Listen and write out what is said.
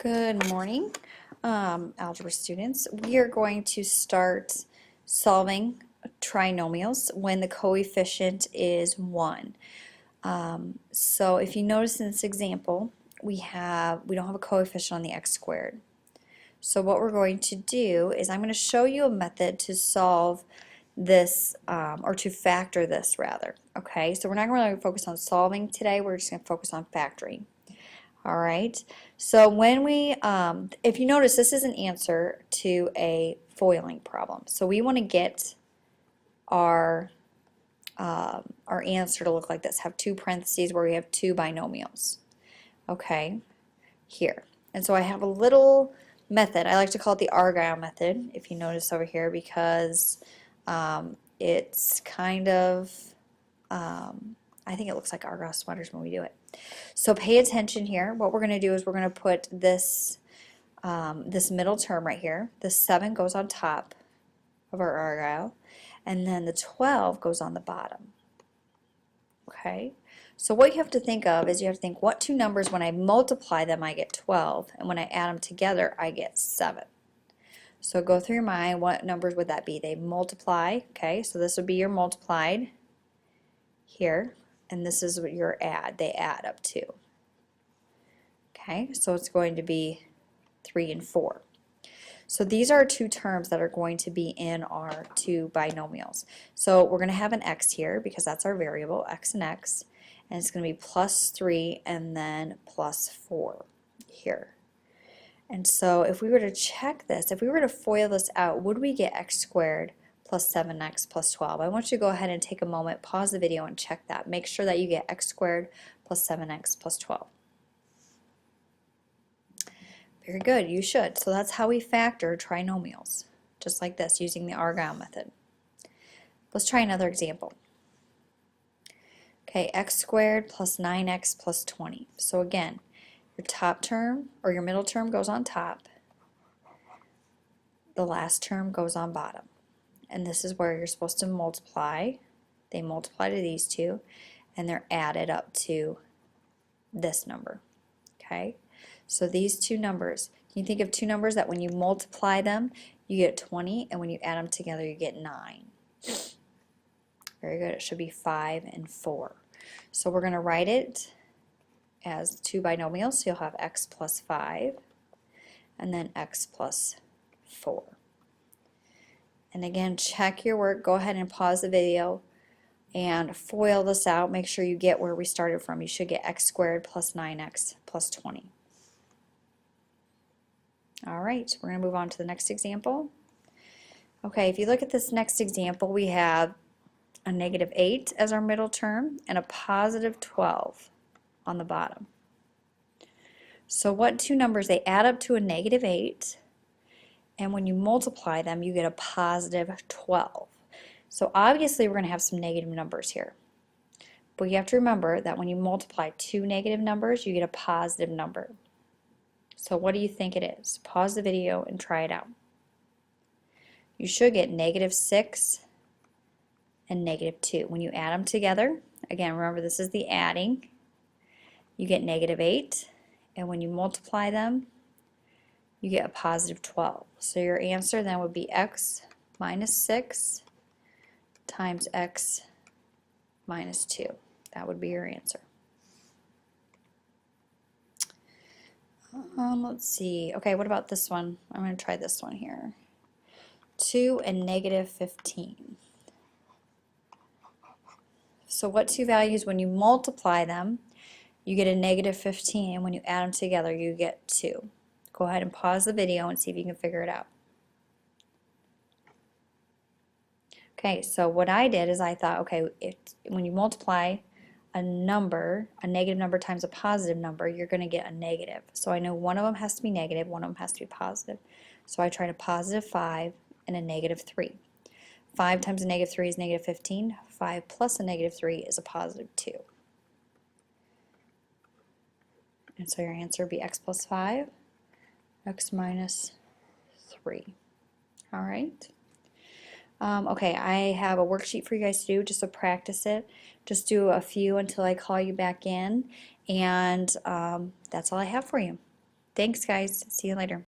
Good morning, algebra students. We are going to start solving trinomials when the coefficient is 1. So if you notice in this example, we don't have a coefficient on the x squared. So what we're going to do is I'm going to show you a method to solve this, or to factor this rather. Okay, so we're not going to focus on solving today, we're just going to focus on factoring. All right, so when we, if you notice, this is an answer to a foiling problem. So we want to get our answer to look like this, have two parentheses where we have two binomials. Okay, here. And so I have a little method. I like to call it the Argyle method, if you notice over here, because it's kind of, I think it looks like Argyle sweaters when we do it. So pay attention here. What we're going to do is we're going to put this this middle term right here. The 7 goes on top of our Argyle, and then the 12 goes on the bottom. Okay? So what you have to think of is you have to think what two numbers, when I multiply them, I get 12, and when I add them together, I get 7. So go through your mind, what numbers would that be? They multiply, okay? So this would be your multiplied here. And this is what your add, they add up to. Okay, so it's going to be 3 and 4. So these are two terms that are going to be in our two binomials. So we're going to have an x here because that's our variable, x and x, and it's going to be plus 3 and then plus 4 here. And so if we were to check this, if we were to FOIL this out, would we get x squared plus 7x plus 12. I want you to go ahead and take a moment, pause the video, and check that. Make sure that you get x squared plus 7x plus 12. Very good, you should. So that's how we factor trinomials, just like this, using the Argyle method. Let's try another example. Okay, x squared plus 9x plus 20. So again, your top term, or your middle term, goes on top. The last term goes on bottom. And this is where you're supposed to multiply. They multiply to these two, and they're added up to this number. Okay? So these two numbers, can you think of two numbers that when you multiply them, you get 20, and when you add them together, you get 9? Very good. It should be 5 and 4. So we're going to write it as two binomials. So you'll have x plus 5, and then x plus 4. And again, check your work. Go ahead and pause the video and FOIL this out. Make sure you get where we started from. You should get x squared plus 9x plus 20. All right, we're going to move on to the next example. Okay, if you look at this next example, we have a negative 8 as our middle term and a positive 12 on the bottom. So what two numbers? They add up to a negative 8. And when you multiply them, you get a positive 12. So obviously we're going to have some negative numbers here. But you have to remember that when you multiply two negative numbers, you get a positive number. So what do you think it is? Pause the video and try it out. You should get negative 6 and negative 2. When you add them together, again, remember this is the adding, you get negative 8. And when you multiply them, you get a positive 12. So your answer then would be x minus 6 times x minus 2. That would be your answer. Let's see. Okay, what about this one? I'm going to try this one here. 2 and negative 15. So what two values, when you multiply them, you get a negative 15, and when you add them together, you get 2. Go ahead and pause the video and see if you can figure it out. Okay, so what I did is I thought, okay, when you multiply a number, a negative number times a positive number, you're going to get a negative. So I know one of them has to be negative, one of them has to be positive. So I tried a positive 5 and a negative 3. 5 times a negative 3 is negative 15. 5 plus a negative 3 is a positive 2. And so your answer would be x plus 5. X minus 3. All right. Okay, I have a worksheet for you guys to do just to practice it. Just do a few until I call you back in, and that's all I have for you. Thanks, guys. See you later.